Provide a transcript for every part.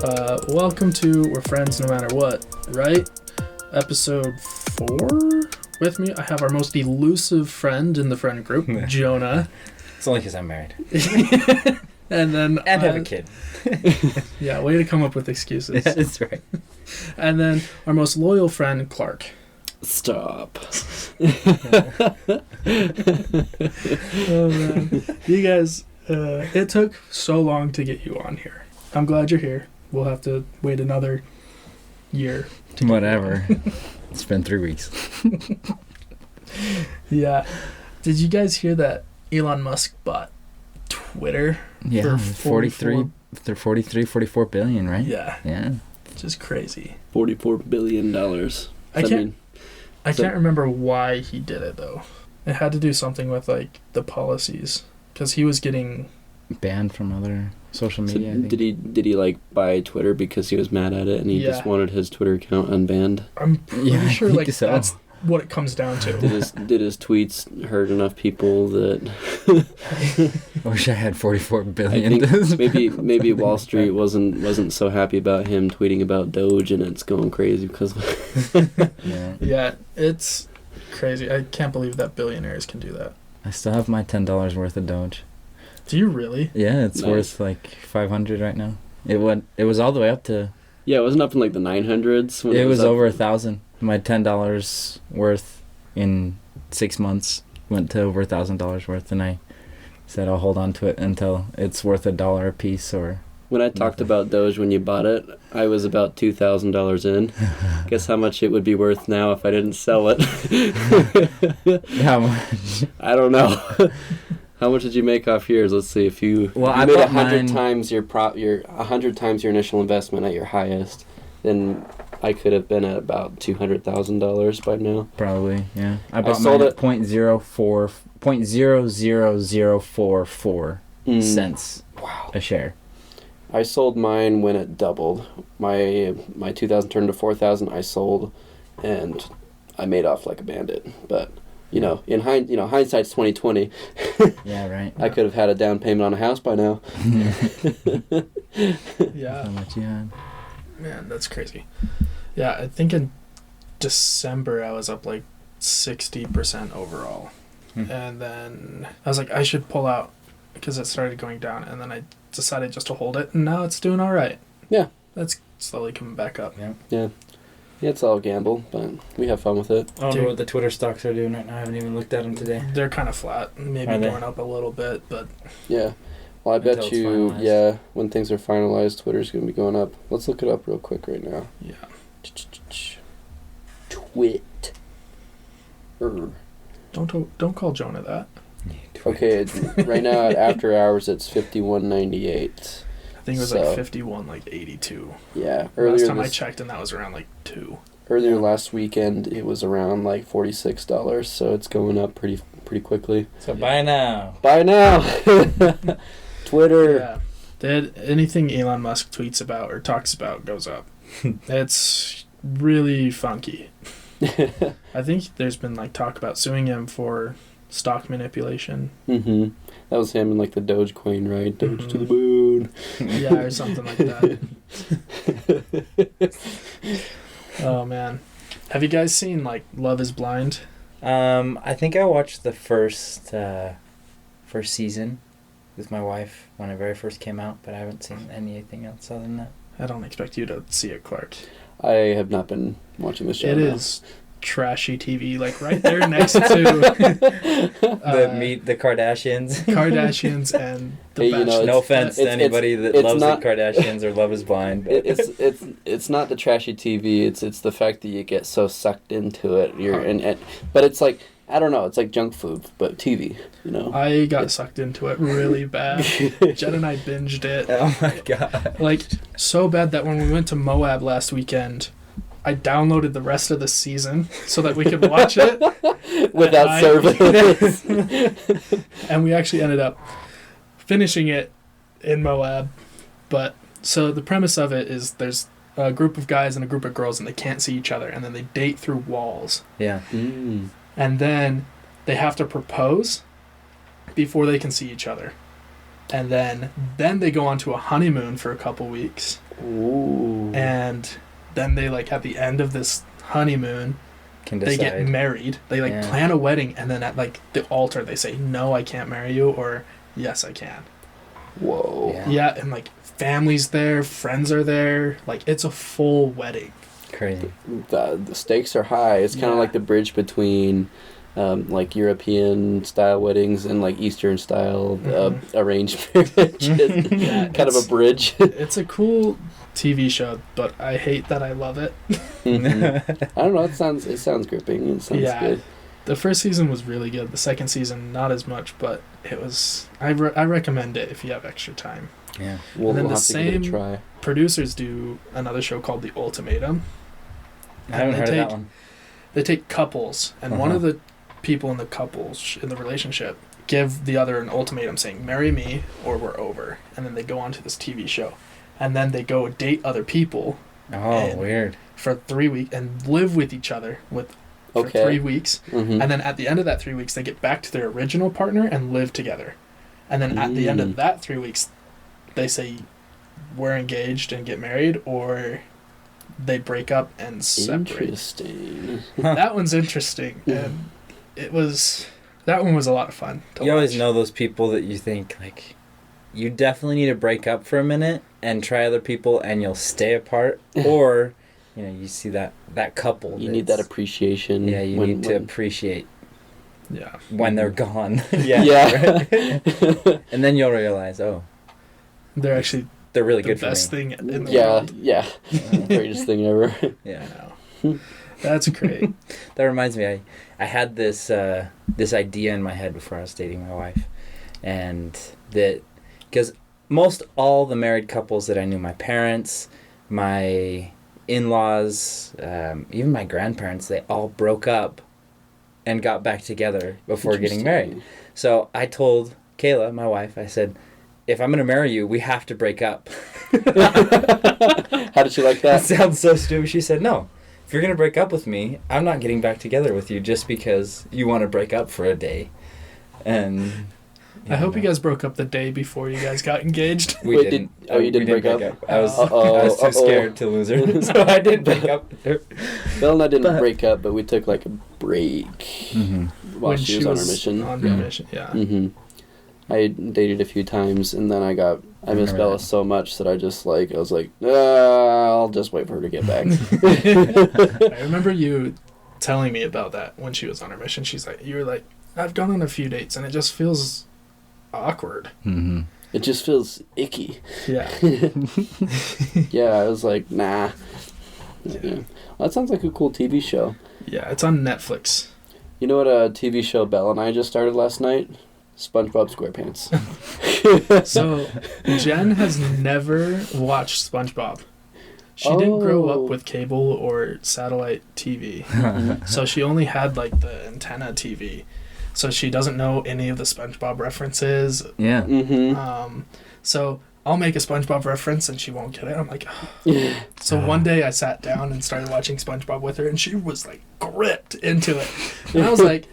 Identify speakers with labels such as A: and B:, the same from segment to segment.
A: Welcome to We're Friends No Matter What, right? Episode 4? With me, I have our most elusive friend in the friend group, Jonah.
B: It's only because I'm married.
A: And
B: have a kid.
A: Yeah, way to come up with excuses.
B: Yeah, that's right.
A: And then our most loyal friend, Clark.
C: Stop.
A: Oh, man. You guys, it took so long to get you on here. I'm glad you're here. We'll have to wait another year.
B: Whatever. It's been 3 weeks.
A: Yeah. Did you guys hear that Elon Musk bought Twitter?
B: Yeah,
A: for
B: 44 billion, right?
A: Yeah.
B: Yeah.
A: Just crazy.
C: $44 billion.
A: I can't remember why he did it, though. It had to do something with, like, the policies. Because he was getting
B: banned from other social
C: So
B: media, I think.
C: did he like buy Twitter because he was mad at it and he just wanted his Twitter account unbanned?
A: I'm pretty sure,
B: I
A: like,
B: think so.
A: that's what it comes down to.
C: Did his tweets hurt enough people that
B: I wish I had 44
C: I
B: billion.
C: think maybe Wall Street wasn't so happy about him tweeting about Doge, and it's going crazy because
A: Yeah, it's crazy. I can't believe that billionaires can do that.
B: I still have my $10 worth of Doge.
A: Do you really?
B: Yeah, it's
C: Nice.
B: worth like 500 right now. It was all the way up to.
C: yeah, it wasn't up in like the 900s. When
B: It was
C: up.
B: over 1,000. My $10 worth in 6 months went to over $1,000 worth, and I said I'll hold on to it until it's worth $1 a piece. Or
C: When I talked about Doge when you bought it, I was about $2,000 in. Guess how much it would be worth now if I didn't sell it?
B: how much?
C: I don't know. How much did you make off yours? Let's see. If you
B: I
C: made
B: bought
C: 100
B: mine-
C: times your 100 times your initial investment at your highest, then I could have been at about $200,000 by now.
B: Probably, yeah. I bought
C: sold
B: mine
C: it-
B: at 0.00044 cents
C: Wow.
B: a share.
C: I sold mine when it doubled. My 2,000 turned to 4,000. I sold, and I made off like a bandit. But hindsight's 20/20.
B: Yeah, right.
C: I could have had a down payment on a house by now.
A: Yeah.
B: How much you had?
A: Man, that's crazy. Yeah, I think in December I was up like 60% overall. And then I was like, I should pull out because it started going down. And then I decided just to hold it. And now it's doing all right.
C: Yeah.
A: That's slowly coming back up.
C: Yeah, it's all a gamble, but we have fun with it.
B: I don't
A: Dude.
B: know what the Twitter stocks are doing right now. I haven't even looked at them today.
A: They're kind of flat. Maybe
B: Are they?
A: going up a little bit, but
C: Yeah. Well, I
B: Until
C: bet
B: it's
C: you,
B: finalized.
C: when things are finalized, Twitter's going to be going up. Let's look it up real quick right now.
A: yeah.
C: Twit.
A: Don't call Jonah that.
C: Okay, right now at after hours it's 51.98.
A: I think it was
C: So-
A: like 51, like 82.
C: Yeah,
A: Last time I checked, and that was around like 2.
C: earlier last weekend it was around like $46, so it's going up pretty quickly.
B: So buy now.
C: Buy now. Twitter.
A: Yeah. Anything Elon Musk tweets about or talks about goes up. It's really funky. I think there's been like talk about suing him for stock manipulation.
C: Mhm. That was him in like the Dogecoin, right? Doge to the
A: Mhm.
C: moon.
A: Yeah, or something like that. Oh man. Have you guys seen like Love is Blind?
B: I think I watched the first season with my wife when it very first came out, but I haven't seen anything else other than that.
A: I don't expect you to see it, Clark.
C: I have not been watching the show.
A: It
C: now.
A: is trashy TV, like right there next to
B: Meet the Kardashians.
A: Kardashians and the
C: Hey, you know,
A: Bachelor.
B: No offense to
C: it's-
B: anybody that
C: it's
B: loves
C: not-
B: the Kardashians or Love is Blind. But
C: It's not the trashy TV. It's the fact that you get so sucked into it. But it's like, I don't know. It's like junk food, but TV. You know.
A: I got sucked into it really bad. Jen and I binged it.
B: oh my god.
A: Like, so bad that when we went to Moab last weekend, I downloaded the rest of the season so that we could watch it.
C: Without service.
A: And we actually ended up finishing it in Moab. But, so the premise of it is there's a group of guys and a group of girls, and they can't see each other, and then they date through walls.
B: Yeah.
C: Mm.
A: And then they have to propose before they can see each other. And then they go on to a honeymoon for a couple weeks.
C: Ooh.
A: And then they like at the end of this honeymoon,
B: Can
A: they
B: decide.
A: get married. They like
B: Yeah.
A: plan a wedding, and then at like the altar they say, "No, I can't marry you," or "Yes, I can."
C: Whoa.
B: Yeah.
A: Yeah, and like families there, friends are there. Like it's a full wedding.
B: Crazy.
C: The stakes are high. It's kind of
A: Yeah.
C: like the bridge between like European style weddings and like Eastern style arranged marriage.
A: Yeah,
C: Kind of a bridge.
A: It's a cool TV show, but I hate that I love it.
C: Mhm. I don't know. It sounds gripping. It sounds
A: Yeah.
C: good.
A: The first season was really good. The second season, not as much, but it was. I recommend it if you have extra time.
B: Yeah.
C: We'll,
A: And then
C: we'll
A: the
C: have to give it a
A: same-
C: try.
A: Producers do another show called The Ultimatum.
B: I haven't
A: they
B: heard of
A: take-
B: that one.
A: They take couples, and one
B: Uh-huh.
A: of the people in the couples in the relationship give the other an ultimatum saying, "Marry me or we're over." And then they go on to this TV show, and then they go date other people
B: Oh,
A: and-
B: weird.
A: for 3 weeks and live with each other for
C: Okay.
A: 3 weeks.
C: Mhm.
A: And then at the end of that 3 weeks, they get back to their original partner and live together. And then at the end
C: Mm.
A: of that 3 weeks, they say, "We're engaged and get married," or they break up and separate.
C: Interesting.
A: That one's interesting. And that one was a lot of fun to
B: You always
A: watch.
B: know those people that you think, like, you definitely need to break up for a minute and try other people and you'll stay apart. Or, you know, you see that couple.
C: You need that
B: that's-
C: appreciation.
B: Yeah, you need to appreciate
A: Yeah.
B: when they're gone.
C: Yeah.
B: right? And then you'll realize, oh,
A: They're actually
B: they're really
A: the
B: good for me.
A: best thing in the
C: Yeah,
A: world.
C: yeah. Greatest thing ever.
B: Yeah.
A: I know. That's great.
B: That reminds me, I had this this idea in my head before I was dating my wife, and that because most all the married couples that I knew, my parents, my in-laws, even my grandparents, they all broke up and got back together before getting married. So I told Kayla, my wife, I said, if I'm gonna marry you, we have to break up.
C: How did you like
B: That
C: that?
B: sounds so stupid. She said, no. If you're going to break up with me, I'm not getting back together with you just because you want to break up for a day. And
A: I hope you guys broke up the day before you guys got engaged.
B: We
C: Wait,
B: didn't.
C: you didn't
B: we
C: break up?
B: I was,
C: Uh-oh,
B: I was too
C: uh-oh.
B: scared to lose her, so I didn't break up with her.
C: Bill and I didn't
B: But-
C: break up, but we took like a break while
A: when
C: she was on her mission.
A: On her mission, yeah.
C: hmm I dated a few times, and then I miss
B: remember
C: Bella
B: that.
C: so much that I was like, I'll just wait for her to get back.
A: I remember you telling me about that when she was on her mission. You were like, I've gone on a few dates and it just feels awkward.
B: Mm-hmm.
C: It just feels icky.
A: Yeah.
C: Yeah, I was like, nah. Yeah. Well, that sounds like a cool TV show.
A: Yeah, it's on Netflix.
C: You know what TV show Bella and I just started last night? SpongeBob SquarePants.
A: So, Jen has never watched SpongeBob. She didn't grow
C: Oh.
A: up with cable or satellite TV. So she only had like the antenna TV. So she doesn't know any of the SpongeBob references.
B: Yeah.
C: Mm-hmm.
A: So I'll make a SpongeBob reference and she won't get it. I'm like, "Ugh." So one day I sat down and started watching SpongeBob with her and she was like gripped into it. And I was like,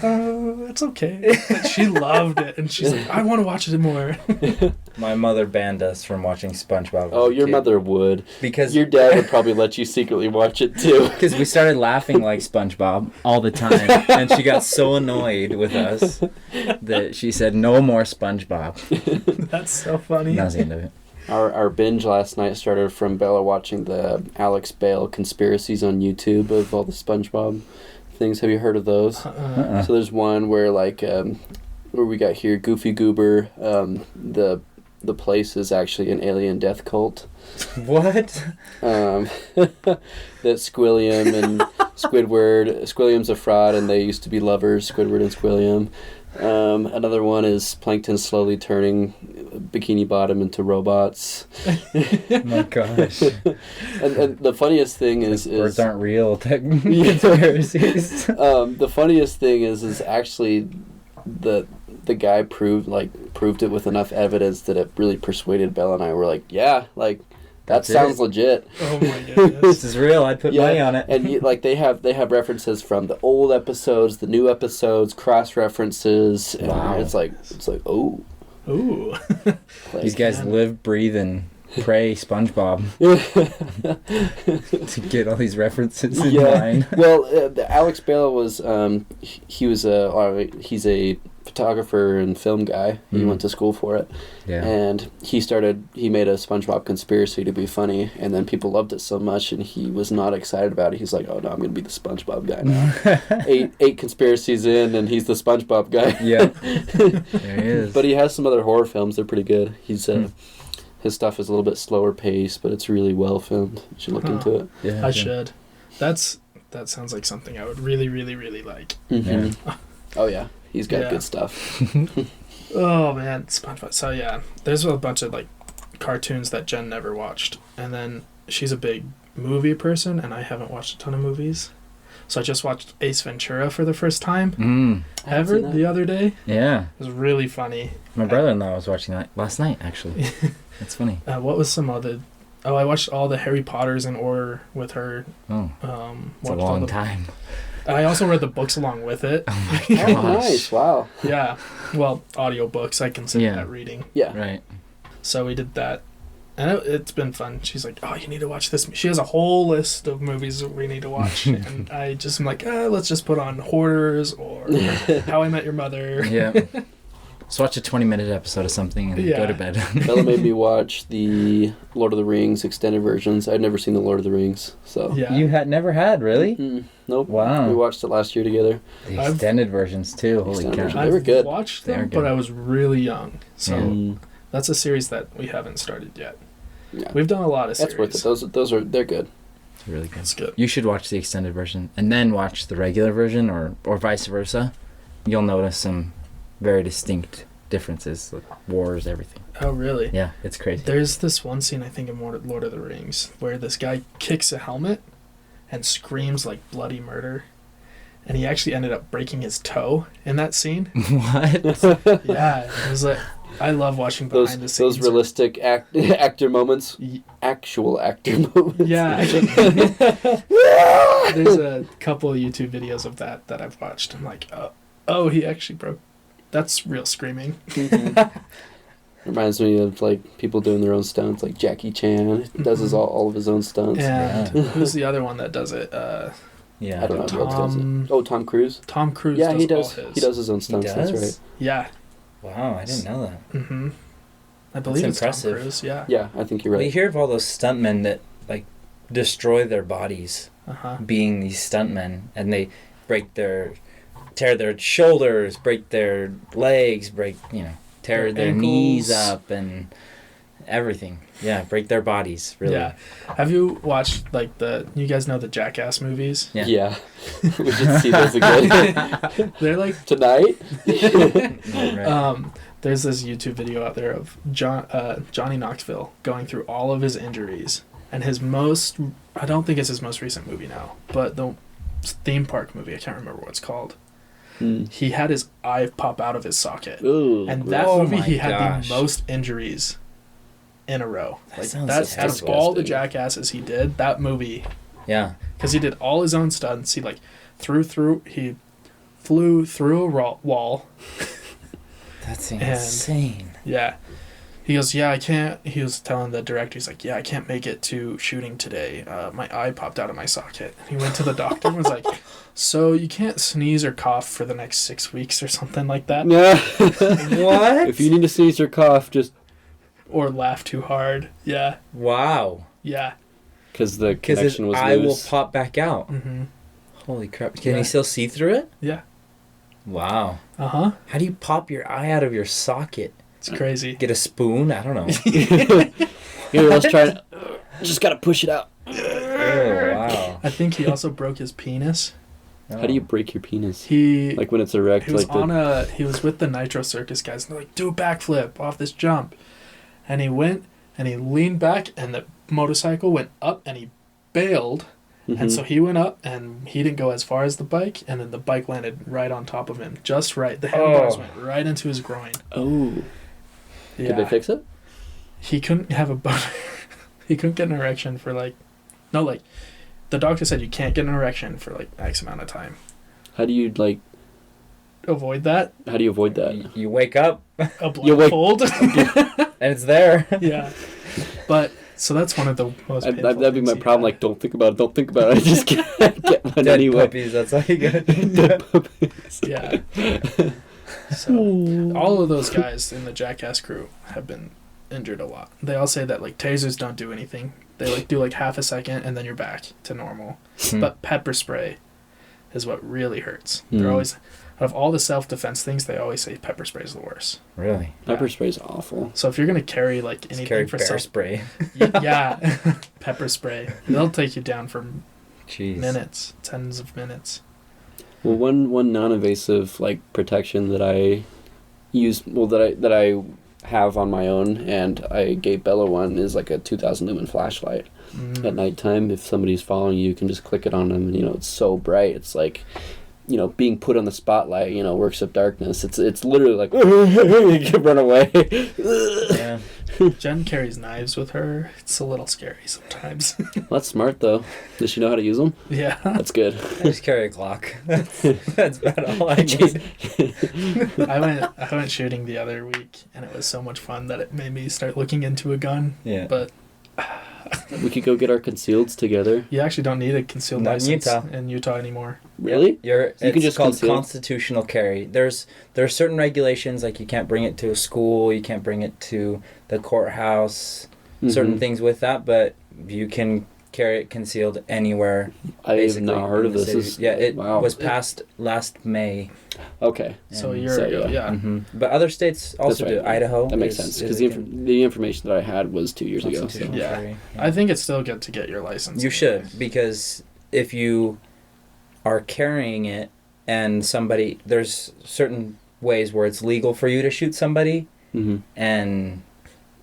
A: it's okay. But she loved it and she's like, I want to watch it more.
B: My mother banned us from watching SpongeBob. as
C: Oh,
B: a
C: your
B: kid
C: mother would.
B: because
C: Your dad would probably let you secretly watch it too.
B: Because we started laughing like SpongeBob all the time, and she got so annoyed with us that she said, "No more SpongeBob."
A: That's so funny.
B: That was the end of it.
C: Our binge last night started from Bella watching the Alex Bale conspiracies on YouTube of all the SpongeBob things. Have you heard of those?
B: Uh-uh.
C: So there's one where where we got here, Goofy Goober, the place is actually an alien death cult.
B: What?
C: That Squilliam and Squidward, Squilliam's a fraud and they used to be lovers, Squidward and Squilliam. Another one is Plankton slowly turning Bikini Bottom into robots.
B: Oh my gosh.
C: And the funniest thing is
B: Birds aren't real conspiracies.
C: the funniest thing is actually the guy proved it with enough evidence that it really persuaded Bella and I. Were like, yeah, like that
B: That's it.
C: sounds legit.
A: Oh my goodness.
B: This is real. I'd put money on it.
C: And they have references from the old episodes, the new episodes, cross references. And
B: Wow.
C: it's like oh,
A: Ooh.
C: like,
B: These guys live, breathe, and Pray SpongeBob to get all these references in
C: Yeah.
B: line.
C: Well, Alex Bale was he's a photographer and film guy. He went to school for it,
B: Yeah.
C: and he made a SpongeBob conspiracy to be funny, and then people loved it so much, and he was not excited about it. He's like, "Oh no, I'm gonna be the SpongeBob guy now." eight conspiracies in, and he's the SpongeBob guy.
B: Yeah. There he is.
C: But he has some other horror films. They're pretty good. His stuff is a little bit slower paced, but it's really well filmed. You should look into it.
B: Yeah.
A: I should. That sounds like something I would really, really, really like.
C: Mm-hmm.
B: Yeah.
C: Oh yeah, he's got
A: Yeah.
C: good stuff.
A: Oh man, SpongeBob. So yeah, there's a bunch of like cartoons that Jen never watched, and then she's a big movie person, and I haven't watched a ton of movies. So I just watched Ace Ventura for the first time
C: I haven't seen that.
A: the other day.
B: Yeah.
A: It was really funny.
B: My brother-in-law was watching that last night, actually. That's funny.
A: What was some other? Oh, I watched all the Harry Potters in order with her.
B: Oh, it's a
A: Watched all
B: long
A: the-
B: time.
A: I also read the books along with it.
B: Oh my gosh.
C: Oh, nice! Wow.
A: Yeah, well, audiobooks. I consider
B: Yeah.
A: that reading.
C: Yeah.
B: Right.
A: So we did that, and it's been fun. She's like, "Oh, you need to watch this." She has a whole list of movies that we need to watch, and I just am like, "Let's just put on Hoarders or How I Met Your Mother."
B: Yeah. So watch a 20-minute episode of something and
A: Yeah.
B: go to bed.
C: Bella made me watch the Lord of the Rings extended versions. I'd never seen the Lord of the Rings, so
A: Yeah.
B: You had never had, really?
C: Nope.
B: Wow.
C: We watched it last year together.
B: The extended versions too. Holy
C: Extended
B: cow.
C: version.
A: I've
C: They were good.
A: watched
B: They
A: them,
B: were
A: but
B: good.
A: I was really young, so
B: Yeah.
A: that's a series that we haven't started yet.
C: Yeah.
A: We've done a lot of series.
C: That's worth it. Those are they're good.
B: It's really good.
A: That's good.
B: You should watch the extended version and then watch the regular version or vice versa. You'll notice some very distinct differences, like wars, everything.
A: Oh, really?
B: Yeah, it's crazy.
A: There's this one scene, I think, in Lord of the Rings where this guy kicks a helmet and screams like bloody murder. And he actually ended up breaking his toe in that scene.
B: What?
A: Yeah, it was like, I love watching behind the scenes.
C: Those realistic actor moments,
A: Y-
C: actual actor moments.
A: Yeah. There's a couple of YouTube videos of that I've watched. I'm like, oh, he actually broke. That's real screaming.
C: Reminds me of like people doing their own stunts, like Jackie Chan does all of his own stunts.
A: And
B: Yeah.
A: who's the other one that does it?
B: Yeah.
C: I don't know who else does it.
A: Tom-
C: Oh, Tom Cruise.
A: Tom Cruise.
C: Yeah,
A: does
C: he does.
A: All his.
C: He does his own stunts. That's
B: does?
C: right.
A: Yeah.
B: Wow, I didn't know that.
A: Mm-hmm. I believe it's
B: impressive.
A: Tom Cruise. Yeah.
C: Yeah, I think you're
B: Well, you
C: right.
B: hear of all those stuntmen that like destroy their bodies
A: Uh-huh.
B: being these stuntmen, and they tear their shoulders, break their legs, tear their knees
A: ankles.
B: up and everything. Yeah, break their bodies, really.
A: Yeah. Have you watched you guys know the Jackass movies?
B: Yeah.
C: Yeah. We should see those again.
A: They're like
C: Tonight?
B: Right.
A: there's this YouTube video out there of Johnny Knoxville going through all of his injuries, and I don't think it's his most recent movie now, but the theme park movie, I can't remember what it's called. He had his eye pop out of his socket.
C: Ooh.
A: And that
B: Oh
A: movie,
B: my
A: he had
B: gosh.
A: the most injuries in a row.
B: That sounds
A: That's out of
B: disgusting.
A: all the Jackasses he did, that movie,
B: Yeah.
A: because he did all his own stunts. He he flew through a wall.
B: That's
A: And-
B: insane.
A: Yeah. He goes, yeah, I can't. He was telling the director, he's like, yeah, I can't make it to shooting today. My eye popped out of my socket. He went to the doctor and was like, so you can't sneeze or cough for the next 6 weeks or something like that?
C: Yeah.
B: What?
C: If you need to sneeze or cough, just
A: Or laugh too hard. Yeah.
B: Wow.
A: Yeah.
C: because the
B: Because his
C: connection was
B: eye will
C: loose.
B: pop back out.
A: Mm-hmm.
B: Holy crap. Can
A: Yeah.
B: he still see through it?
A: Yeah.
B: Wow.
A: Uh-huh.
B: How do you pop your eye out of your socket?
A: It's crazy.
B: Get a spoon? I don't know.
C: Here, let's try it. Just gotta push it out.
B: Oh, wow.
A: I think he also broke his penis.
C: How do you break your penis?
A: He
C: Like when it's erect,
A: he was
C: like
A: he was with the Nitro Circus guys, and they're like, do a backflip off this jump. And he went and he leaned back, and the motorcycle went up, and he bailed.
C: Mm-hmm.
A: And so he went up, and he didn't go as far as the bike, and then the bike landed right on top of him, just right. The handlebars went right into his groin.
C: Oh.
A: Yeah.
C: Did they fix it?
A: He couldn't have a boner. He couldn't get an erection for the doctor said you can't get an erection for X amount of time.
C: How do you
A: Avoid that.
C: How do you avoid that?
B: You wake up
A: A
C: You wake-
A: blindfold.
B: and it's there.
A: Yeah. But so that's one of the most painful
C: that'd be my
A: things,
C: problem.
A: yeah.
C: Like, don't think about it. Don't think about it. I just can't get one
B: Dead
C: anyway.
B: puppies, that's all you got.
C: Dead puppies.
A: Yeah. So all of those guys in the Jackass crew have been injured a lot. They all say that like tasers don't do anything. They like do like half a second and then you're back to normal. But pepper spray is what really hurts. They're always, out of all the self-defense things, they always say pepper spray is the worst.
B: Really?
C: Pepper spray's awful.
A: So if you're gonna carry like anything
B: Carry
A: for
B: bear spray.
A: yeah, pepper spray, they'll take you down for
B: Jeez.
A: minutes, tens of minutes.
C: Well, one non-invasive like protection that I use, that I have on my own, and I gave Bella one, is like a 2,000 lumen flashlight. At nighttime, if somebody's following you, you can just click it on them, and it's so bright. It's like, being put on the spotlight, works of darkness. It's literally like you can run away.
B: Yeah.
A: Jen carries knives with her. It's a little scary sometimes.
C: Well, that's smart though. Does she know how to use them?
A: Yeah.
C: That's good.
B: I just carry a Glock. That's about all I need.
A: I went shooting the other week, and it was so much fun that it made me start looking into a gun.
B: Yeah.
A: But
C: We could go get our concealeds together.
A: you actually don't need a concealed
B: Not in
A: license
B: Utah.
A: in Utah anymore.
C: Really?
B: It's
C: can just
B: called
C: conceal it?
B: constitutional carry. There's certain regulations, like you can't bring it to a school, you can't bring it to the courthouse, certain things with that, but you can carry it concealed anywhere.
C: I have
B: basically
C: not heard
B: in
C: of
B: the
C: this.
B: city. It
C: wow.
B: was passed last May.
C: Okay.
A: So
B: And-
A: you're
C: So, yeah.
A: yeah.
B: Mhm. But other states also
C: That's
B: do.
C: right.
B: Idaho.
C: That makes
B: is-
C: sense,
B: is
C: because
B: a con-
C: the information that I had was 2 years ago. So.
B: constitutional
A: Yeah.
B: carry.
A: I think it's still good to get your license.
B: You
A: anyway.
B: should, because if you are carrying it and there's certain ways where it's legal for you to shoot somebody,
C: Mm-hmm.
B: and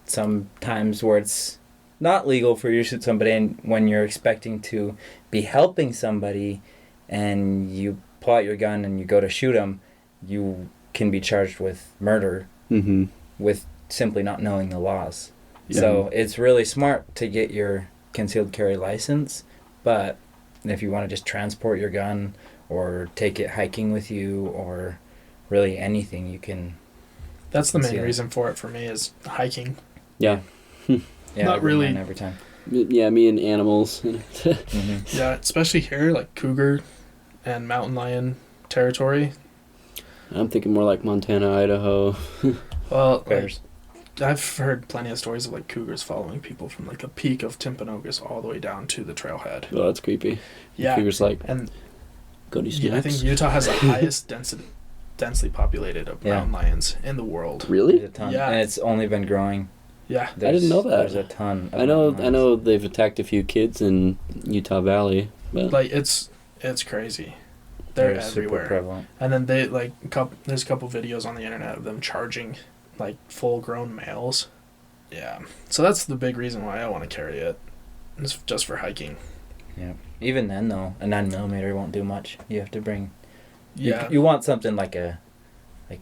B: sometimes where it's not legal for you to shoot somebody, and when you're expecting to be helping somebody and you pull out your gun and you go to shoot them, you can be charged with murder
C: Mm-hmm.
B: with simply not knowing the laws.
C: Yeah.
B: So it's really smart to get your concealed carry license, but if you want to just transport your gun or take it hiking with you or really anything, you can.
A: That's the main
B: Yeah.
A: reason for it for me is hiking.
C: Yeah.
B: Yeah,
A: Not
B: I bring
A: really.
B: mine every time.
C: Yeah, me and animals.
B: Mm-hmm.
A: Yeah, especially here, like cougar and mountain lion territory.
C: I'm thinking more like Montana, Idaho.
A: Well, like,
B: Bears.
A: I've heard plenty of stories of like cougars following people from like the peak of Timpanogos all the way down to the trailhead.
C: Oh, that's creepy.
A: Yeah,
C: Cougars like,
A: and
C: go to
A: yeah, I think Utah has the highest densely populated of
B: Yeah.
A: mountain lions in the world.
B: There's
C: Really?
B: a ton.
A: Yeah.
B: And it's only been growing.
A: Yeah,
C: I didn't know that.
B: There's a ton. Of
C: I know
B: mountain lions.
C: they've attacked a few kids in Utah Valley, but
A: like it's crazy. They're
B: super
A: everywhere.
B: prevalent.
A: And then they like there's a couple videos on the internet of them charging like full grown males. Yeah. So that's the big reason why I want to carry it. It's just for hiking.
B: Yeah. Even then, though, a 9mm won't do much. You have to bring.
A: Yeah.
B: You want something like a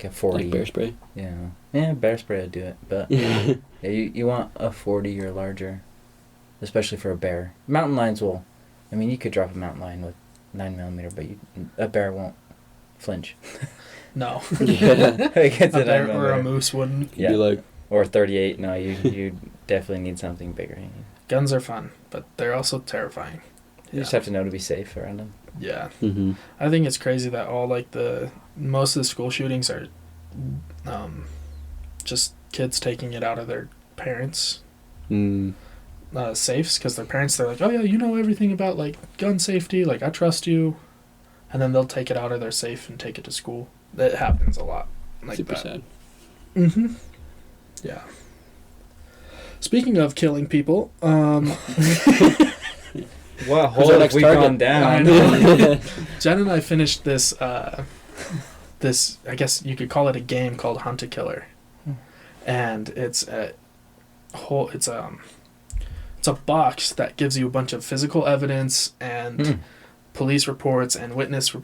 B: 40.
C: like bear spray.
B: Yeah, bear spray would do it, but
C: Yeah.
B: yeah, you want a 40 or larger, especially for a bear. Mountain lions will. I mean, you could drop a mountain lion with 9mm, but a bear won't flinch.
A: No.
C: Yeah.
B: It gets
A: A
B: a
A: bear
B: 9mm.
A: or a moose wouldn't.
B: Yeah.
C: Be like,
B: Or 38. No, you definitely need something bigger.
A: Guns are fun, but they're also terrifying.
B: You just have to know to be safe around them.
A: Yeah.
C: mm-hmm.
A: I think it's crazy that all like most of the school shootings are just kids taking it out of their parents' safes because their parents, they're like, oh yeah, you know everything about like gun safety, like I trust you, and then they'll take it out of their safe and take it to school. That happens a lot. Like
C: Super
A: that.
C: sad.
A: Mm-hmm. Yeah. Speaking of killing people,
B: Wow,
C: Who's our next
B: we've
C: target?
B: gone down.
A: I know. Jen and I finished this this, I guess you could call it a game called Hunt a Killer, and it's a box that gives you a bunch of physical evidence and police reports and witness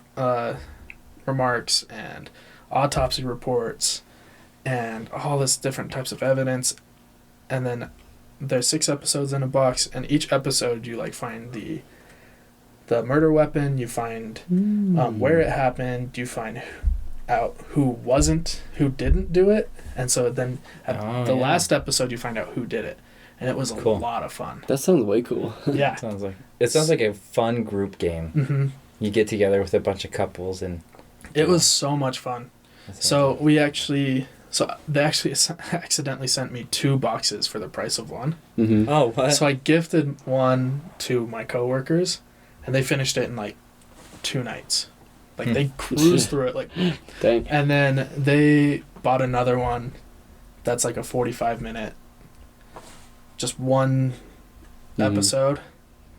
A: remarks and autopsy reports and all this different types of evidence, and then there's 6 episodes in a box, and each episode you like find the murder weapon, you find where it happened, you find out who didn't do it, and so then at the last episode you find out who did it, and it was a
B: Cool.
A: lot of fun.
C: That sounds way cool.
A: Yeah.
B: It sounds like a fun group game.
A: Mm-hmm.
B: You get together with a bunch of couples and.
A: It was so much fun. So they actually accidentally sent me 2 boxes for the price of one.
C: Mm-hmm.
B: Oh, what?
A: So I gifted one to my coworkers, and they finished it in like 2 nights. Like they cruised through it, like.
C: Dang.
A: And then they bought another one, that's like a 45-minute, just one episode,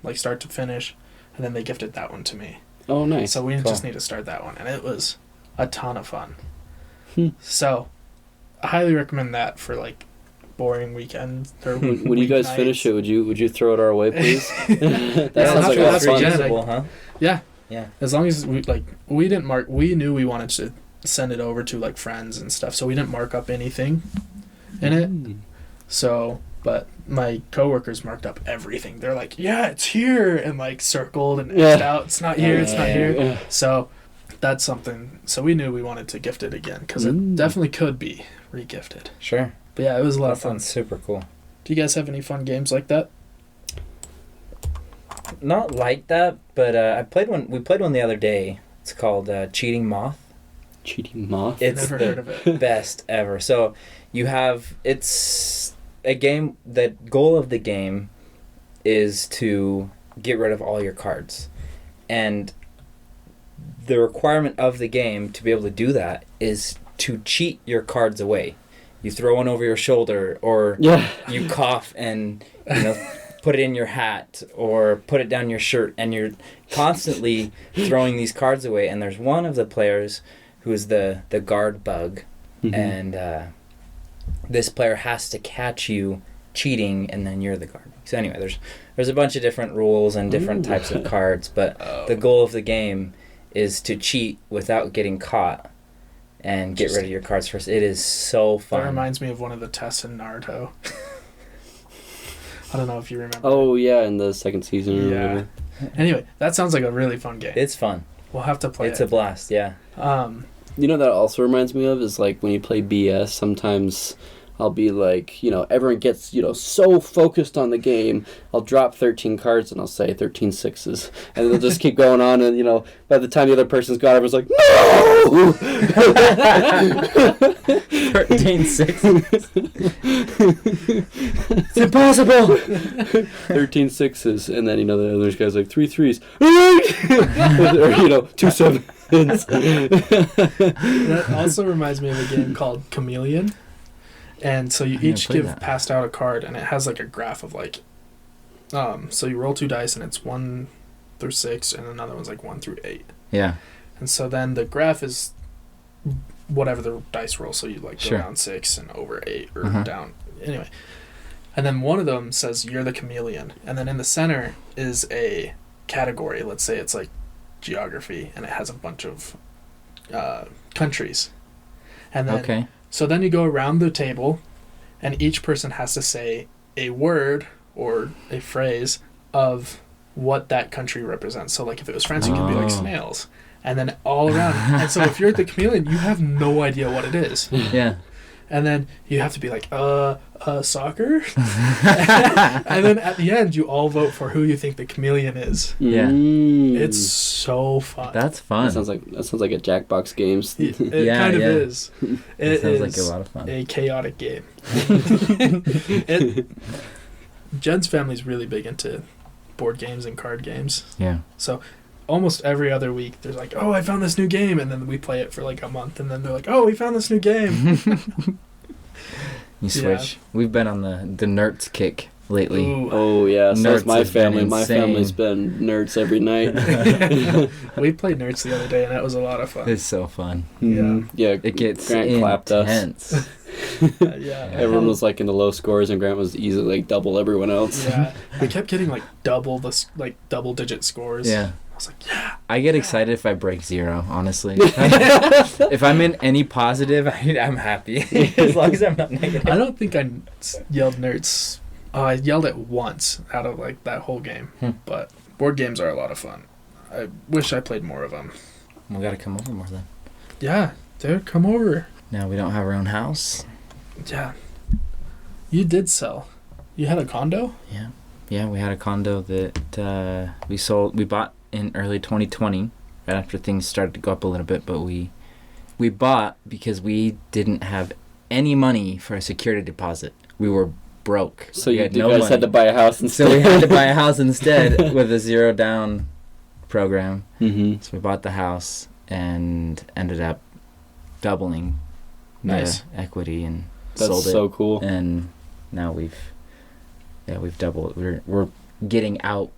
A: like start to finish, and then they gifted that one to me.
C: Oh, nice.
A: So we
B: Cool.
A: just need to start that one, and it was a ton of fun. So, I highly recommend that for like boring weekends or
C: When you guys finish it, would you throw it our way, please? That sounds like a lot of fun.
B: reusable, huh?
A: Yeah.
B: Yeah.
A: As long as we didn't mark, we knew we wanted to send it over to like friends and stuff, so we didn't mark up anything in it. So, but my coworkers marked up everything. They're like, "Yeah, it's here," and like circled and X'd out. It's not here. It's not here.
C: Yeah.
A: So, that's something. So we knew we wanted to gift it again because it definitely could be regifted.
B: Sure.
A: But yeah, it was a lot
B: That
A: of fun.
B: sounds super cool.
A: Do you guys have any fun games like that?
B: Not like that, but I played one. We played one the other day. It's called Cheating Moth.
C: Cheating Moth?
B: It's
A: Never
B: the
A: heard of it.
B: best ever. So it's a game. The goal of the game is to get rid of all your cards, and the requirement of the game to be able to do that is to cheat your cards away. You throw one over your shoulder, or you cough and put it in your hat, or put it down your shirt, and you're constantly throwing these cards away. And there's one of the players who is the guard bug, and this player has to catch you cheating, and then you're the guard bug. So anyway, there's a bunch of different rules and different types of cards, but the goal of the game is to cheat without getting caught and get rid of your cards first. It is so fun.
A: That reminds me of one of the tests in Naruto. I don't know if you remember.
C: Oh, yeah, in the second season or
A: Yeah.
C: whatever.
A: Anyway, that sounds like a really fun game.
B: It's fun.
A: We'll have to play
B: It's
A: it.
B: a blast, yeah.
C: You know, that also reminds me of is like when you play BS, sometimes I'll be like, everyone gets, so focused on the game, I'll drop 13 cards and I'll say 13 sixes. And they'll just keep going on and, by the time the other person's got it, everyone's like, no!
B: 13 sixes. It's impossible!
C: 13 sixes. And then, the other guy's like, 3 threes. Or, 2 sevens.
A: That also reminds me of a game called Chameleon. And so you each passed out a card, and it has like a graph of like, so you roll 2 dice, and it's 1 through 6, and another one's like 1 through 8.
B: Yeah.
A: And so then the graph is whatever the dice roll. So you like go down 6 and over 8 or down. Anyway. And then one of them says you're the chameleon. And then in the center is a category. Let's say it's like geography, and it has a bunch of countries. And then so then you go around the table, and each person has to say a word or a phrase of what that country represents. So like if it was France, you could be like snails. And then all around. And so if you're the chameleon, you have no idea what it is.
B: Yeah.
A: And then you have to be like, soccer? And then at the end, you all vote for who you think the chameleon is.
B: Yeah.
A: It's so fun.
B: That's fun.
C: That sounds like a Jackbox games.
A: It kind of is. It
B: sounds
A: is
B: like a lot of fun.
A: a chaotic game. Jen's family's really big into board games and card games.
B: Yeah.
A: So almost every other week, there's like, oh, I found this new game. And then we play it for like a month. And then they're like, oh, we found this new game.
B: You switch. We've been on the nerds kick lately.
A: Ooh.
C: Oh, yeah. So is
B: Nerds
C: my
B: has been
C: family. My
B: insane.
C: family's been nerds every night.
A: We played Nerds the other day, and that was a lot of fun.
B: It's so fun.
C: Yeah,
B: It gets
C: Grant clapped us.
B: intense.
A: Yeah.
C: Everyone was like in the low scores, and Grant was easily like double everyone else.
A: Yeah. We kept getting like double-digit scores.
B: Yeah.
A: I was like, yeah.
B: I get excited if I break 0, honestly. If I'm in any positive, I'm happy. As long as I'm not negative.
A: I don't think I yelled Nerds. I yelled it once out of like that whole game. But board games are a lot of fun. I wish I played more of them.
B: We gotta come over more then.
A: Yeah, dude, come over.
B: Now we don't have our own house.
A: Yeah. You did sell You had a condo?
B: Yeah, we had a condo that we bought in early 2020, right after things started to go up a little bit, but we bought because we didn't have any money for a security deposit. We were broke.
C: So
B: we
C: you
B: had
C: guys had to buy a house instead.
B: So we had to buy a house instead with a zero down program.
C: Mm-hmm.
B: So we bought the house and ended up doubling
A: Nice.
B: the equity and
C: That's
B: sold it.
C: so cool.
B: And now we've doubled. We're getting out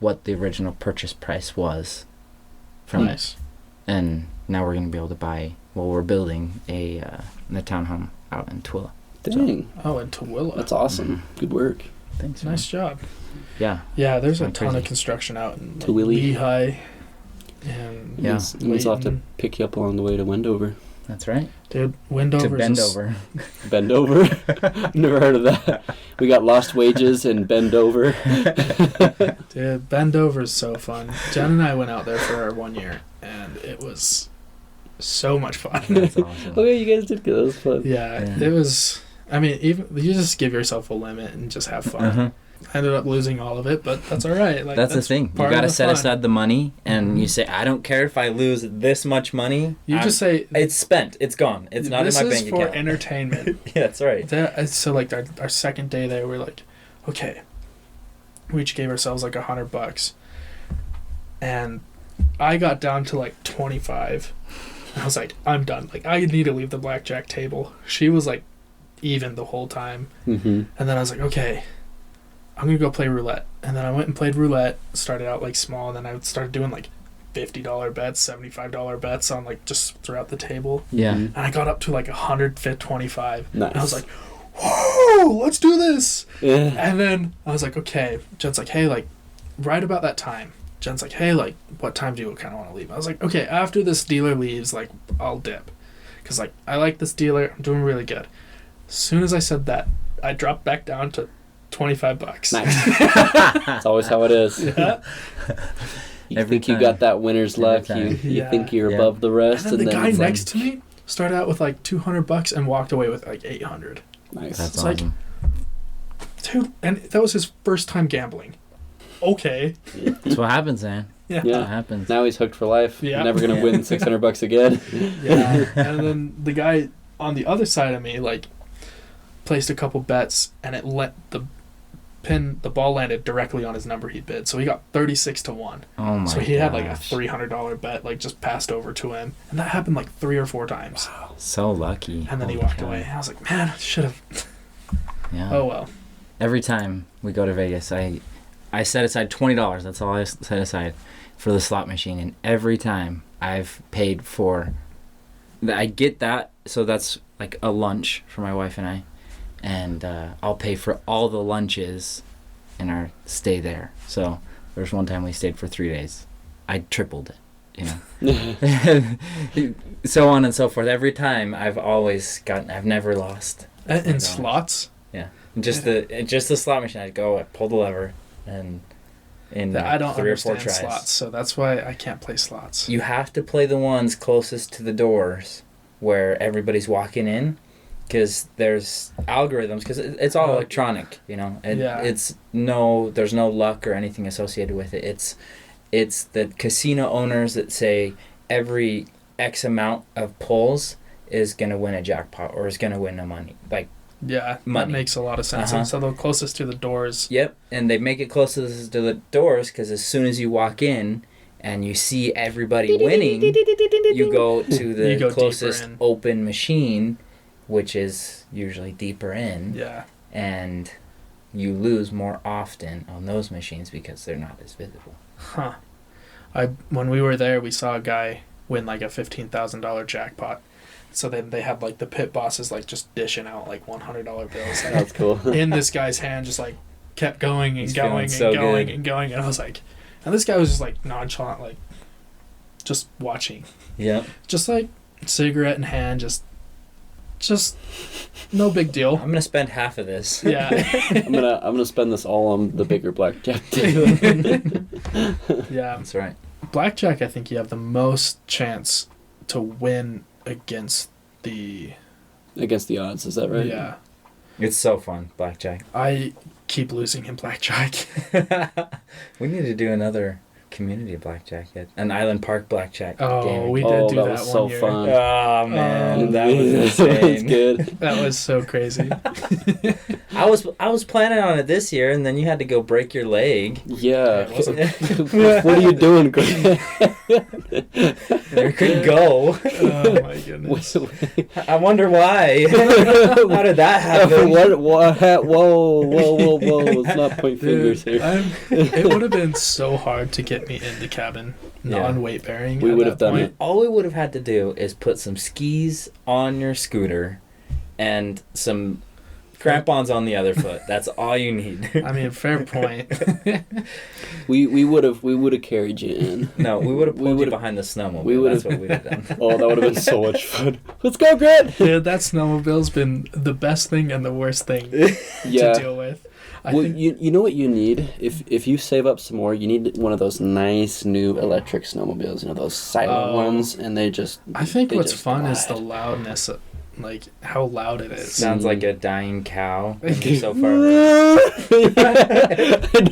B: what the original purchase price was from
A: Nice.
B: and now we're going to be able to buy, we're building a townhome out in Tooele.
C: Dang.
A: Oh, in Tooele.
C: That's awesome. Good work.
B: Thanks.
A: Nice job.
B: Yeah.
A: Yeah, there's a
B: Sound
A: ton of
B: crazy.
A: construction out in like,
C: Tooele.
A: Lehigh. And
B: Yeah.
C: We'll have to
A: Layton.
C: pick you up along the way to Wendover.
B: That's right.
A: Dude, Wendover's
B: To bend over.
C: Bend over? Never heard of that. We got Lost Wages and Bend Over.
A: Dude, Bendover's so fun. Jen and I went out there for our 1 year, and it was so much fun.
B: That's awesome.
C: Oh yeah, you guys did good. That was fun.
A: Yeah,
B: Yeah.
A: it was. I mean, even you just give yourself a limit and just have fun.
B: Uh-huh.
A: I ended up losing all of it, but that's all right. Like
B: That's the thing. You
A: part
B: got to
A: of the
B: set
A: fun.
B: aside the money, and you
A: Mhm.
B: say, I don't care if I lose this much money.
A: You just say
B: It's spent. It's gone. It's not in
A: this
B: my
A: is
B: bank
A: for
B: account.
A: entertainment.
B: Yeah, that's right.
A: So like our second day there, we're like, okay, we each gave ourselves like $100, and I got down to like 25. I was like, I'm done. Like I need to leave the blackjack table. She was like even the whole time,
C: Mm-hmm.
A: and then I was like, okay, I'm gonna go play roulette. And then I went and played roulette. Started out like small, and then I started doing like $50 bets, $75 bets on like just throughout the table.
B: Yeah.
C: Mhm.
A: And I got up to like 125.
C: Nice.
A: And I was like, whoa, let's do this.
C: Yeah.
A: And then I was like, okay. Jen's like, hey, like, right about that time. Jen's like, hey, like, what time do you kind of want to leave? I was like, okay, after this dealer leaves, like, I'll dip. Because, like, I like this dealer. I'm doing really good. As soon as I said that, I dropped back down to $25.
C: Nice. That's always how it is.
A: Yeah.
C: You
B: Every
C: think you
B: time.
C: got that winner's
B: Every
C: luck.
B: time.
C: You
A: Yeah.
C: think you're
B: Yeah.
C: above the
A: And
C: rest,
A: then the guy
C: it's like,
A: next to me started out with like $200 and walked away with like 800.
C: nice.
B: That's
A: It's like-
B: awesome.
A: Dude, and that was his first time gambling. Okay.
B: That's what happens, man.
A: Yeah.
C: Yeah.
B: What happens.
C: Now he's hooked for life.
A: Yeah.
C: Never gonna
B: Yeah.
C: win $600 again.
A: Yeah. And then the guy on the other side of me, like, placed a couple bets, and it let the ball landed directly on his number he bid. So he got 36-1.
B: Oh my
A: So he had like a
B: gosh.
A: $300 bet, like, just passed over to him. And that happened like 3 or 4 times.
B: So lucky.
A: And then he
B: Holy
A: walked
B: cow.
A: away. I was like, man, I should have.
B: Yeah.
A: Oh, well.
B: Every time we go to Vegas, I set aside $20. That's all I set aside for the slot machine, and every time I've paid for. I get that, so that's like a lunch for my wife and I, and I'll pay for all the lunches in our stay there. So there's one time we stayed for 3 days. I tripled it, so on and so forth. Every time I've never lost.
A: In slots?
B: Yeah, just the slot machine. I'd go, I pull the lever, and in
A: I don't
B: 3 or 4
A: understand
B: tries.
A: slots, so that's why I can't play slots.
B: You have to play the ones closest to the doors where everybody's walking in, because there's algorithms. Because it's all
A: Oh.
B: electronic,
A: Yeah.
B: There's no luck or anything associated with it. It's the casino owners that say every X amount of pulls is gonna win a jackpot or is gonna win the money. Like.
A: Yeah,
B: Money.
A: that makes a lot of sense.
B: Uh-huh.
A: And so the closest to the doors.
B: Yep, and they make it closest to the doors because as soon as you walk in and you see everybody winning, you go to the
A: You go deeper
B: closest
A: in.
B: open machine, which is usually deeper in,
A: Yeah.
B: and you lose more often on those machines because they're not as visible.
A: Huh. When we were there, we saw a guy win like a $15,000 jackpot. So then they had like the pit bosses like just dishing out like $100 bills. Like,
C: That's cool.
A: in this guy's hand, just like kept going and
B: He's
A: going
B: feeling
A: and
B: so
A: going
B: good.
A: and going. And I was like, and this guy was just like nonchalant, like just watching,
B: Yeah,
A: just like cigarette in hand, just no big deal.
B: I'm gonna spend half of this.
A: Yeah.
C: I'm gonna spend this all on the bigger blackjack table.
A: Yeah.
B: That's right.
A: Blackjack, I think you have the most chance to win against the
C: Against the odds, is that right?
A: yeah.
B: It's so fun, blackjack.
A: I keep losing in blackjack.
B: We need to do another community blackjack yet. An Island Park blackjack
A: Oh,
B: game.
A: we did do
C: that
A: that
C: was
A: one
C: so
A: year.
C: fun.
B: Oh man, that was
C: It's
B: insane.
C: good.
A: That was so crazy.
B: I was planning on it this year, and then you had to go break your leg.
C: Yeah.
A: It wasn't-
C: What are you doing, Greg?
B: You couldn't go.
A: Oh my goodness.
B: I wonder why. How did that happen?
C: Whoa. Let's not point fingers
A: Dude,
C: here.
A: it would have been so hard to get me in the cabin,
B: Yeah.
A: non-weight bearing.
C: We
A: at
C: would
A: that
C: have done
A: point.
C: it.
B: All we would have had to do is put some skis on your scooter and some crampons on the other foot. That's all you need.
A: I mean, fair point.
C: We would have carried you in.
B: No, we would have pulled you
C: would've-
B: behind the snowmobile.
C: we would've-
B: That's what we'd have done.
C: Oh, that would have been so much fun. Let's go, Grant.
A: Dude, that snowmobile's been the best thing and the worst thing
C: Yeah.
A: to deal with. I
C: Well,
A: think
C: you know what you need? If you save up some more, you need one of those nice new electric snowmobiles. You know, those silent
A: Oh.
C: ones, and they just.
A: I think
C: they
A: what's
C: just
A: fun is the
C: glide.
A: loudness, like how loud it is.
B: Sounds like a dying cow. And you're so far.
C: I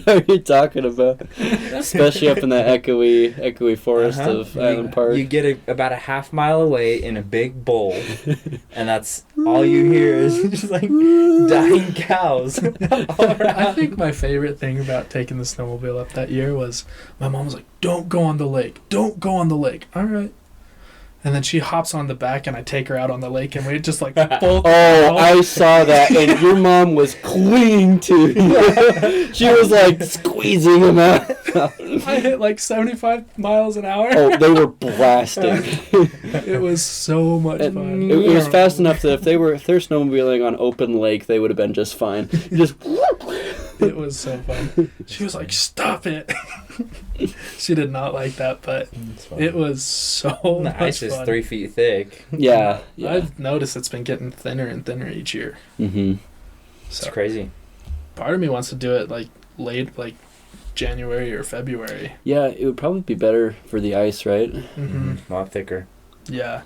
C: know what you're talking about, especially up in that echoey forest
B: Uh-huh.
C: of Island Park.
B: You get about a half mile away in a big bowl, and that's all you hear is just like dying cows. all
A: I
B: around.
A: think my favorite thing about taking the snowmobile up that year was my mom was like, "Don't go on the lake. Don't go on the lake." All right. And then she hops on the back, and I take her out on the lake, and we just like both.
C: Oh, I saw that, and your mom was clinging to you. She was like squeezing him out.
A: I hit like 75 miles an hour.
C: Oh, they were blasting.
A: It was so much
C: It,
A: fun.
C: it was fast enough that if they're snowmobiling on open lake, they would have been just fine. Just
A: It was so fun. She was like, "Stop it." She did not like that, but it was so
B: The
A: much
B: ice is
A: fun.
B: 3 feet thick.
C: yeah.
A: I've noticed it's been getting thinner and thinner each year.
C: Mm-hmm.
B: It's
A: So
B: crazy.
A: part of me wants to do it like late, like January or February.
C: Yeah, it would probably be better for the ice, right?
A: Mm-hmm.
B: A lot thicker.
A: Yeah,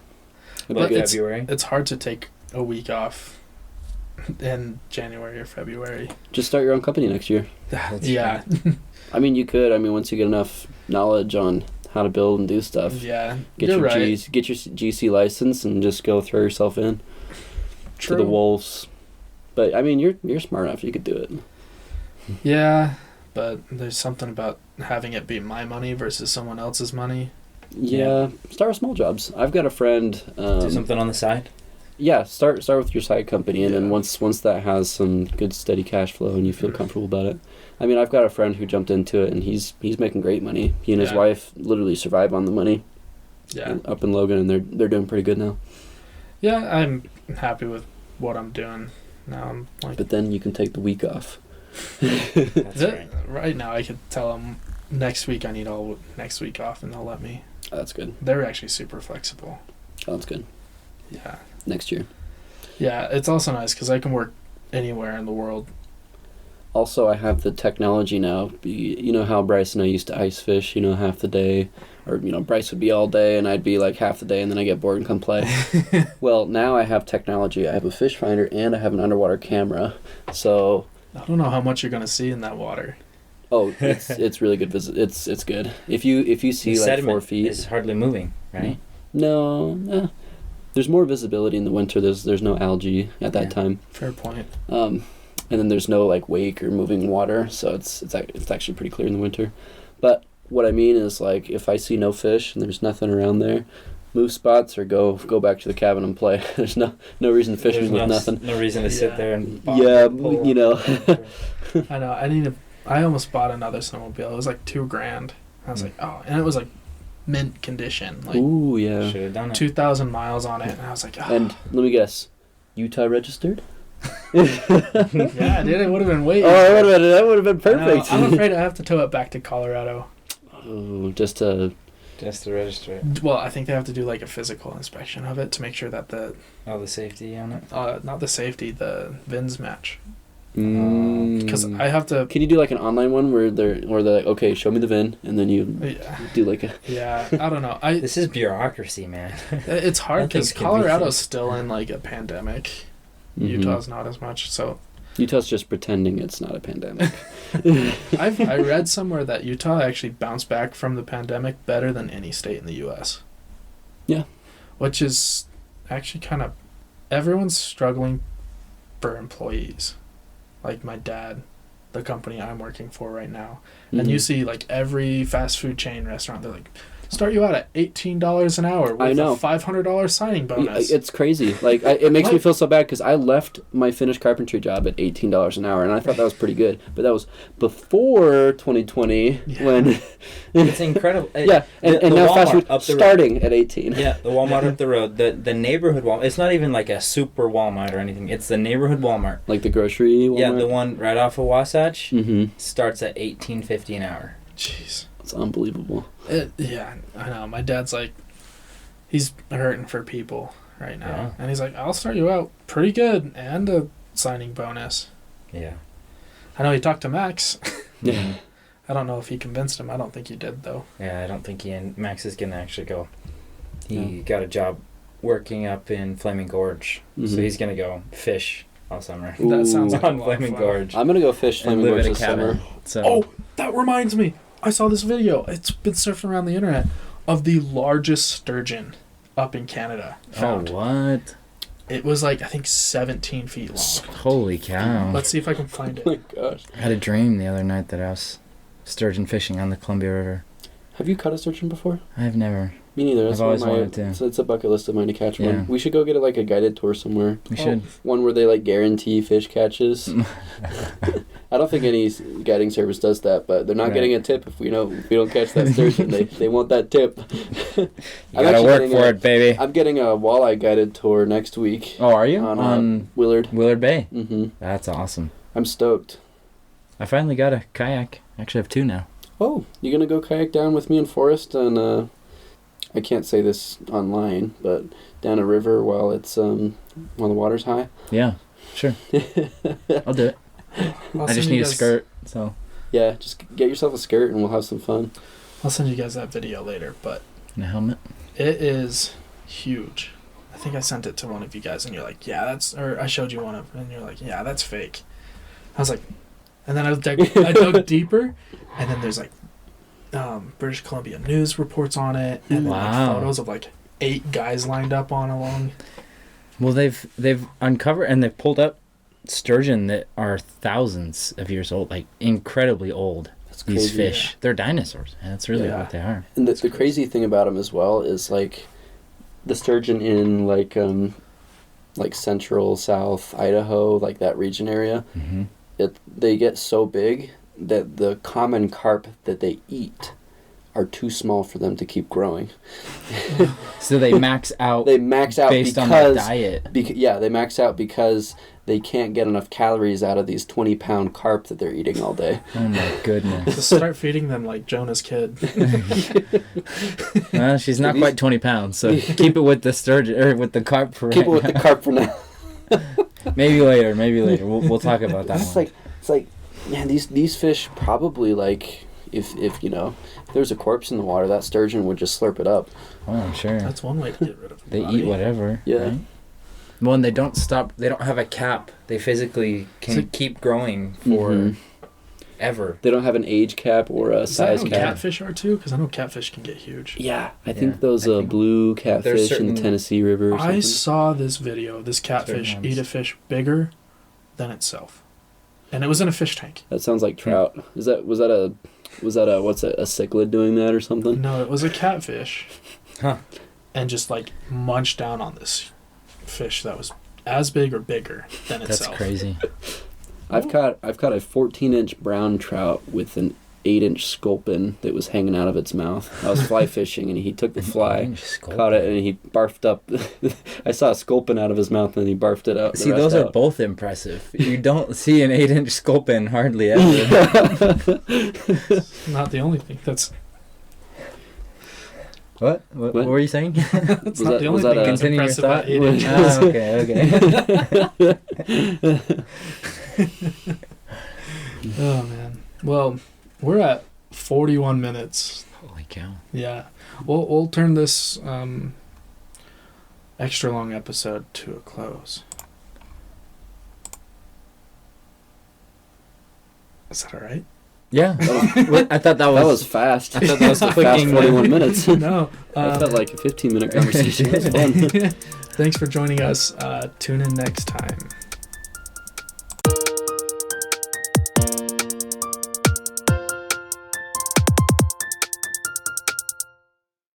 C: It'd
A: But
C: be good.
A: it's-
B: February.
A: it's hard to take a week off in January or February.
C: Just start your own company next year.
B: That's
A: Yeah,
C: I mean, you could. I mean, once you get enough knowledge on how to build and do stuff,
A: yeah.
C: get
A: You're
C: your
A: right.
C: get your GC license and just go throw yourself in
A: True.
C: to the wolves. But I mean, you're smart enough. You could do it.
A: Yeah, but there's something about having it be my money versus someone else's money.
C: Yeah, start with small jobs. I've got a friend.
B: Do something on the side.
C: Yeah, start with your side company, and then
A: Yeah.
C: once that has some good steady cash flow and you feel comfortable about it. I mean, I've got a friend who jumped into it, and he's making great money. He and his
A: Yeah.
C: wife literally survive on the money.
A: Yeah.
C: Up in Logan, and they're doing pretty good now.
A: Yeah, I'm happy with what I'm doing now. I'm like,
C: But then you can take the week off.
B: That's right.
A: right now I could tell them next week I need all next week off, and they'll let me.
C: That's good.
A: They're actually super flexible.
C: That's good.
A: Yeah.
C: Next year.
A: Yeah, it's also nice because I can work anywhere in the world.
C: Also, I have the technology now. You know how Bryce and I used to ice fish, half the day? Or, Bryce would be all day and I'd be like half the day and then I get bored and come play. Well, now I have technology. I have a fish finder and I have an underwater camera. So,
A: I don't know how much you're gonna see in that water.
C: it's really good visit. It's good. If you see
B: The
C: like
B: sediment
C: 4 feet.
B: is hardly moving, right?
C: No, there's more visibility in the winter. There's no algae at that
B: Yeah.
C: time.
A: Fair point.
C: And then there's no like wake or moving water, so it's actually pretty clear in the winter. But what I mean is, like, if I see no fish and there's nothing around there, move spots or go back to the cabin and play. There's no reason fishing with nothing.
B: No reason to
A: Yeah.
B: sit there and
C: Yeah,
B: pull.
A: I know. I almost bought another snowmobile. It was like $2,000. I was like, oh, and it was like mint condition, like
C: Ooh, yeah.
B: Should have done it.
A: 2,000 miles on it, and I was like, oh.
C: And let me guess, Utah registered?
A: Yeah, dude, it would have been way.
C: Oh, that would have been
A: I know.
C: perfect.
A: I'm afraid I have to tow it back to Colorado.
C: Oh, just to.
B: Just to register it.
A: Well, I think they have to do like a physical inspection of it to make sure that the
B: The safety on it.
A: not the safety, the VINs match.
C: Because
A: Because I have to.
C: can you do like an online one where they're like, okay, show me the VIN, and then you
A: Yeah,
C: do like a.
A: yeah. I don't know.
B: This is bureaucracy, man.
A: It's hard because
B: Nothing can be
A: Colorado's
B: fixed.
A: still in like a pandemic.
C: Mhm.
A: Utah's not as much. So
C: Utah's just pretending it's not a pandemic.
A: I read somewhere that Utah actually bounced back from the pandemic better than any state in the U.S.
C: Yeah.
A: Which is actually kind of, everyone's struggling for employees. Like my dad, the company I'm working for right now. And you
C: Mhm.
A: see like every fast food chain restaurant, they're like, start you out at $18 an hour with
C: I know.
A: a $500 signing bonus.
C: It's crazy. Like it makes me
A: Like-
C: feel so bad because I left my finished carpentry job at $18 an hour, and I thought that was pretty good. But that was before 2020
A: Yeah.
C: when.
B: It's incredible.
C: Yeah, and
B: The
C: now fast
B: Walmart
C: food
B: up the road.
C: starting at 18.
B: Yeah, the Walmart up the road, the neighborhood Walmart. It's not even like a super Walmart or anything. It's the neighborhood Walmart.
C: Like the grocery Walmart.
B: Yeah, the one right off of Wasatch
C: Mm-hmm.
B: starts at $18.50 an hour.
A: Jeez.
C: It's unbelievable.
A: Yeah, I know. My dad's like, he's hurting for people right now.
B: Yeah.
A: And he's like, I'll start you out pretty good and a signing bonus.
B: Yeah.
A: I know he talked to Max.
C: Yeah.
A: I don't know if he convinced him. I don't think he did, though.
B: Yeah, I don't think Max is gonna actually go. He
C: No.
B: got a job working up in Flaming Gorge, so
C: Mhm.
B: he's gonna go fish all summer
C: Ooh.
A: That sounds like a
B: on
A: lot of
B: Flaming
A: fun.
B: Gorge
C: I'm gonna go fish
B: and
C: Flaming
B: live
C: Gorge
B: in a
C: this
B: cabin.
C: summer.
B: So
A: Oh, that reminds me. I saw this video. It's been surfing around the internet of the largest sturgeon up in Canada found.
B: what?
A: It was like, I think 17 feet long.
B: Holy cow!
A: Let's see if I can find
C: Oh
A: it.
C: my gosh.
B: I had a dream the other night that I was sturgeon fishing on the Columbia River.
C: Have you cut a sturgeon before?
B: I've never.
C: Me neither. That's
B: I've always
C: one of my,
B: wanted to.
C: It's a bucket list of mine to catch
B: Yeah.
C: one. We should go get like a guided tour somewhere.
B: We
A: Oh.
B: should.
C: One where they like guarantee fish catches. I don't think any guiding service does that, but they're not
B: Right.
C: getting a tip if we don't catch that sturgeon. they want that tip.
B: You
C: I'm
B: gotta
C: actually
B: work
C: getting
B: for
C: a-
B: it, baby.
C: I'm getting a walleye guided tour next week
B: Oh, are you
C: on Willard.
B: Willard Bay?
C: Mm-hmm.
B: That's awesome.
C: I'm stoked.
B: I finally got a kayak. Actually, I have two now.
C: Oh, you gonna go kayak down with me and Forrest and I can't say this online, but down a river while the water's high.
B: Yeah, sure. I'll do it.
A: I'll
B: I just
A: send
B: need
A: you
B: a
A: guys-
B: skirt. So
C: Yeah, just get yourself a skirt and we'll have some fun.
A: I'll send you guys that video later, but
B: and a helmet.
A: it is huge. I think I sent it to one of you guys, and you're like, yeah, that's, or I showed you one of, and you're like, yeah, that's fake. I was like, and then I dug deeper, and then there's like British Columbia News reports on it, and then
B: Wow.
A: like photos of like 8 guys lined up on along.
B: Well, they've uncovered and they've pulled up sturgeon that are thousands of years old, like incredibly old.
C: That's
B: These
C: crazy.
B: fish,
A: Yeah.
B: they're dinosaurs, and that's really
A: Yeah.
B: what they are.
C: And the
A: That's
C: crazy thing about them as well is like the sturgeon in like central South Idaho, like that region area.
B: Mm-hmm.
C: They get so big that the common carp that they eat are too small for them to keep growing.
B: So they max out
C: They max out
B: based on their
C: because
B: diet.
C: yeah, they max out because they can't get enough calories out of these 20-pound carp that they're eating all day.
B: Oh my goodness.
A: Just start feeding them like Jonah's kid.
B: Well, she's not
C: These-
B: quite 20 pounds, so keep it with the sturgeon or with the carp for
C: Keep it
B: right
C: with the
B: now.
C: carp for now.
B: Maybe later. We'll talk about that
C: It's
B: one.
C: like, man, these fish probably like if there's a corpse in the water, that sturgeon would just slurp it up.
B: Oh, I'm sure.
A: That's one way to get rid of the
B: They
A: body.
B: eat whatever.
C: Yeah.
B: Right? Well, and they don't stop. They don't have a cap. They physically can
A: So-
B: keep growing for
C: Mhm.
B: ever.
C: They don't have an age cap or a
A: Is that
C: size
A: how
C: cap.
A: catfish are too? Because I know catfish can get huge.
C: Yeah, I
B: Yeah,
C: think those
B: I think
C: blue catfish in
B: certain-
C: the Tennessee River or
A: I
C: something.
A: saw this video. This catfish
B: Certain
A: eat a
B: ones.
A: fish bigger than itself, and it was in a fish tank.
C: That sounds like trout. Was that a cichlid doing that or something?
A: No, it was a catfish,
B: Huh.
A: and just like munched down on this fish that was as big or bigger than
B: That's
A: itself.
B: crazy.
C: I've caught a 14-inch brown trout with an 8-inch sculpin that was hanging out of its mouth. I was fly fishing and he took the fly, caught it, and he barfed up. I saw a sculpin out of his mouth and he barfed it out.
B: See, those are both impressive. You don't see an 8-inch sculpin hardly ever.
A: Not the only thing. That's
B: What were you saying?
A: that's
C: Was
A: not
C: that-
A: the only
C: was
A: thing
C: that
A: that's
B: Continue your
A: impressive about
B: thought.
A: 8 inches.
B: Okay.
A: Oh man. Well, we're at 41 minutes.
B: Holy cow.
A: Yeah. We'll turn this extra long episode to a close. Is that all right?
B: Yeah. I thought that was...
C: That was fast.
B: I thought that was
C: Fast
B: clicking.
C: 41 minutes.
A: No.
C: That felt like a 15-minute conversation. It was fun.
A: Thanks for joining us. Tune in next time.